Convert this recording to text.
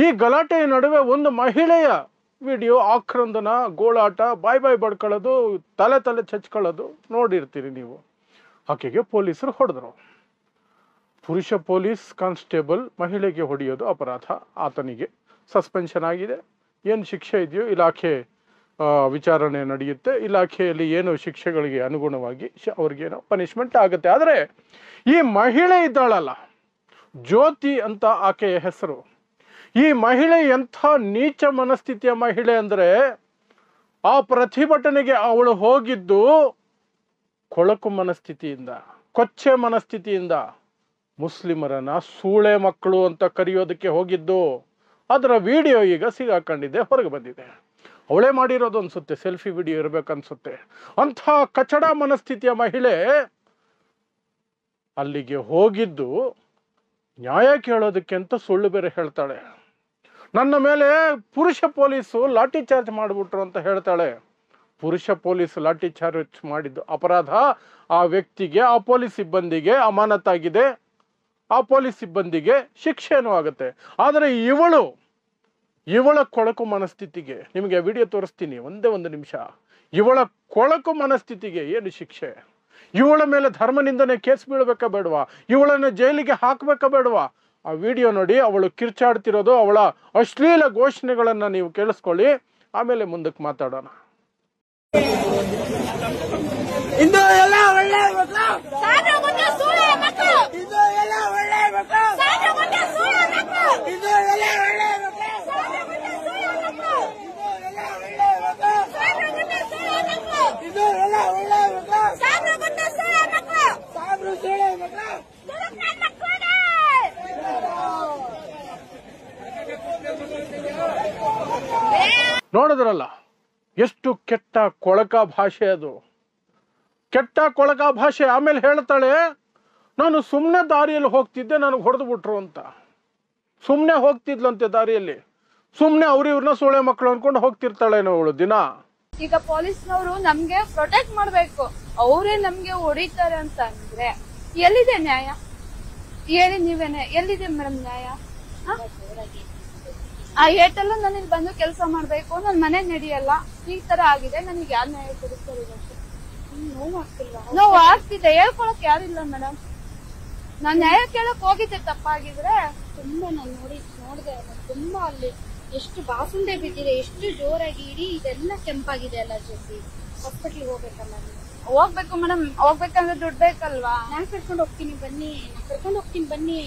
ಈ ಗಲಾಟೆಯ ನಡುವೆ ಒಂದು ಮಹಿಳೆಯ ವಿಡಿಯೋ ಆಕ್ರಂದನ, ಗೋಳಾಟ, ಬಾಯ್ ಬಡ್ಕೊಳ್ಳೋದು, ತಲೆ ಚಚ್ಕೊಳ್ಳೋದು ನೋಡಿರ್ತೀರಿ ನೀವು. ಆಕೆಗೆ ಪೊಲೀಸರು ಹೊಡೆದ್ರು. ಪುರುಷ ಪೊಲೀಸ್ ಕಾನ್ಸ್ಟೇಬಲ್ ಮಹಿಳೆಗೆ ಹೊಡೆಯೋದು ಅಪರಾಧ. ಆತನಿಗೆ ಸಸ್ಪೆನ್ಷನ್ ಆಗಿದೆ. ಏನು ಶಿಕ್ಷೆ ಇದೆಯೋ ಇಲಾಖೆ ವಿಚಾರಣೆ ನಡೆಯುತ್ತೆ. ಇಲಾಖೆಯಲ್ಲಿ ಏನು ಶಿಕ್ಷೆಗಳಿಗೆ ಅನುಗುಣವಾಗಿ ಅವ್ರಿಗೇನೋ ಪನಿಷ್ಮೆಂಟ್ ಆಗುತ್ತೆ. ಆದರೆ ಈ ಮಹಿಳೆ ಇದ್ದಾಳಲ್ಲ, ಜ್ಯೋತಿ ಅಂತ ಆಕೆಯ ಹೆಸರು, ಈ ಮಹಿಳೆ ಎಂಥ ನೀಚ ಮನಸ್ಥಿತಿಯ ಮಹಿಳೆ ಅಂದರೆ, ಆ ಪ್ರತಿಭಟನೆಗೆ ಅವಳು ಹೋಗಿದ್ದು ಕೊಳಕು ಮನಸ್ಥಿತಿಯಿಂದ, ಕೊಚ್ಚೆ ಮನಸ್ಥಿತಿಯಿಂದ. ಮುಸ್ಲಿಮರನ್ನ ಸೂಳೆ ಮಕ್ಕಳು ಅಂತ ಕರೆಯೋದಕ್ಕೆ ಹೋಗಿದ್ದು. ಅದರ ವಿಡಿಯೋ ಈಗ ಸಿಗಾಕೊಂಡಿದೆ, ಹೊರಗೆ ಬಂದಿದೆ. ಅವಳೇ ಮಾಡಿರೋದು ಅನ್ಸುತ್ತೆ, ಸೆಲ್ಫಿ ವಿಡಿಯೋ ಇರಬೇಕನ್ಸುತ್ತೆ. ಅಂಥ ಕಚಡ ಮನಸ್ಥಿತಿಯ ಮಹಿಳೆ ಅಲ್ಲಿಗೆ ಹೋಗಿದ್ದು ನ್ಯಾಯ ಕೇಳೋದಕ್ಕೆ ಅಂತ ಸುಳ್ಳು ಬೇರೆ ಹೇಳ್ತಾಳೆ. ನನ್ನ ಮೇಲೆ ಪುರುಷ ಪೊಲೀಸು ಲಾಠಿ ಚಾರ್ಜ್ ಮಾಡಿಬಿಟ್ರು ಅಂತ ಹೇಳ್ತಾಳೆ. ಪುರುಷ ಪೊಲೀಸ್ ಲಾಠಿ ಚಾರ್ಜ್ ಮಾಡಿದ್ದು ಅಪರಾಧ. ಆ ವ್ಯಕ್ತಿಗೆ, ಆ ಪೊಲೀಸ್ ಸಿಬ್ಬಂದಿಗೆ ಅಮಾನತಾಗಿದೆ. ಆ ಪೊಲೀಸ್ ಸಿಬ್ಬಂದಿಗೆ ಶಿಕ್ಷೆನೂ ಆಗುತ್ತೆ. ಆದರೆ ಇವಳ ಕೊಳಕು ಮನಸ್ಥಿತಿಗೆ, ನಿಮಗೆ ವಿಡಿಯೋ ತೋರಿಸ್ತೀನಿ ಒಂದೇ ಒಂದು ನಿಮಿಷ. ಇವಳ ಕೊಳಕು ಮನಸ್ಥಿತಿಗೆ ಏನು ಶಿಕ್ಷೆ? ಇವಳ ಮೇಲೆ ಧರ್ಮನಿಂದನೆ ಕೇಸ್ ಬೀಳ್ಬೇಕಾ ಬೇಡವಾ? ಇವಳನ್ನು ಜೈಲಿಗೆ ಹಾಕಬೇಕಾ ಬೇಡವಾ? ಆ ವಿಡಿಯೋ ನೋಡಿ. ಅವಳು ಕಿರ್ಚಾಡ್ತಿರೋದು, ಅವಳ ಅಶ್ಲೀಲ ಘೋಷಣೆಗಳನ್ನು ನೀವು ಕೇಳಿಸ್ಕೊಳ್ಳಿ, ಆಮೇಲೆ ಮುಂದಕ್ಕೆ ಮಾತಾಡೋಣ. ಇಂದು ಎಲ್ಲ ಒಳ್ಳೆ ಮಕ್ಕಳು, ಇದು ಎಲ್ಲ ಒಳ್ಳೆ ಮಕ್ಕಳು, ಇದು ಎಲ್ಲ ಒಳ್ಳೆ ಮಕ್ಕಳು, ಇದು ಎಲ್ಲ ಒಳ್ಳೆ ಮಕ್ಕಳು, ಸಾಬ್ರು ಸೂಳೆ ಮಕ್ಕಳು. ನೋಡಿದ್ರಲ್ಲ ಎಷ್ಟು ಕೆಟ್ಟ ಕೊಳಕ ಭಾಷೆ ಅದು, ಕೆಟ್ಟ ಕೊಳಕ ಭಾಷೆ. ಆಮೇಲೆ ಹೇಳ್ತಾಳೆ, ನಾನು ಸುಮ್ಮನೆ ದಾರಿಯಲ್ಲಿ ಹೋಗ್ತಿದ್ದೆ, ನನಗೆ ಹೊಡೆದು ಬಿಟ್ರು ಅಂತ. ಸುಮ್ಮನೆ ಹೋಗ್ತಿದ್ಲಂತೆ ದಾರಿಯಲ್ಲಿ, ಸುಮ್ಮನೆ ಇವ್ರನ್ನ ಸೂಳೆ ಮಕ್ಕಳು ಅನ್ಕೊಂಡು ಹೋಗ್ತಿರ್ತಾಳೇನೋ ಅವಳು ದಿನ. ಈಗ ಪೊಲೀಸ್ನವರು ನಮ್ಗೆ ಪ್ರೊಟೆಕ್ಟ್ ಮಾಡ್ಬೇಕು, ಅವರೇ ನಮ್ಗೆ ಹೊಡಿತಾರೆ ಅಂತ ಅಂದ್ರೆ ಎಲ್ಲಿದೆ ನ್ಯಾಯ? ಹೇಳಿ ನೀವೇನೆ, ಎಲ್ಲಿದೆ ಮೇಡಮ್ ನ್ಯಾಯ? ಆ ಏಟೆಲ್ಲ ನಾನು ಇಲ್ಲಿ ಬಂದು ಕೆಲಸ ಮಾಡ್ಬೇಕು, ನನ್ ಮನೆ ನಡೆಯಲ್ಲ, ಈ ತರ ಆಗಿದೆ, ನನಗೆ ಯಾರು ನ್ಯಾಯ ಕೊಡಿಸ್ತಾರೆ? ನೋವು ಆಗ್ತಿದೆ, ಹೇಳ್ಕೊಳಕ್ ಯಾರಿಲ್ಲ ಮೇಡಮ್. ನಾನ್ ನ್ಯಾಯ ಕೇಳಕ್ ಹೋಗಿದ್ದೆ, ತಪ್ಪಾಗಿದ್ರೆ ತುಂಬಾ ನಾನು ನೋಡಿದೆ ತುಂಬಾ ಅಲ್ಲಿ ಎಷ್ಟು ಬಾಸುಂಡೆ ಬಿದ್ದಿದೆ, ಎಷ್ಟು ಜೋರಾಗಿ ಇಡೀ ಇದೆಲ್ಲ ಕೆಂಪಾಗಿದೆ ಅಲ್ಲ ಜೊತೆ. ಹಾಸ್ಪಿಟ್ಲಿಗೆ ಹೋಗ್ಬೇಕಲ್ಲ? ಹೋಗ್ಬೇಕು ಮೇಡಮ್, ಹೋಗ್ಬೇಕಂದ್ರೆ ದುಡ್ಡು ಬೇಕಲ್ವಾ? ನಾನ್ ಕರ್ಕೊಂಡು ಹೋಗ್ತೀನಿ ಬನ್ನಿ,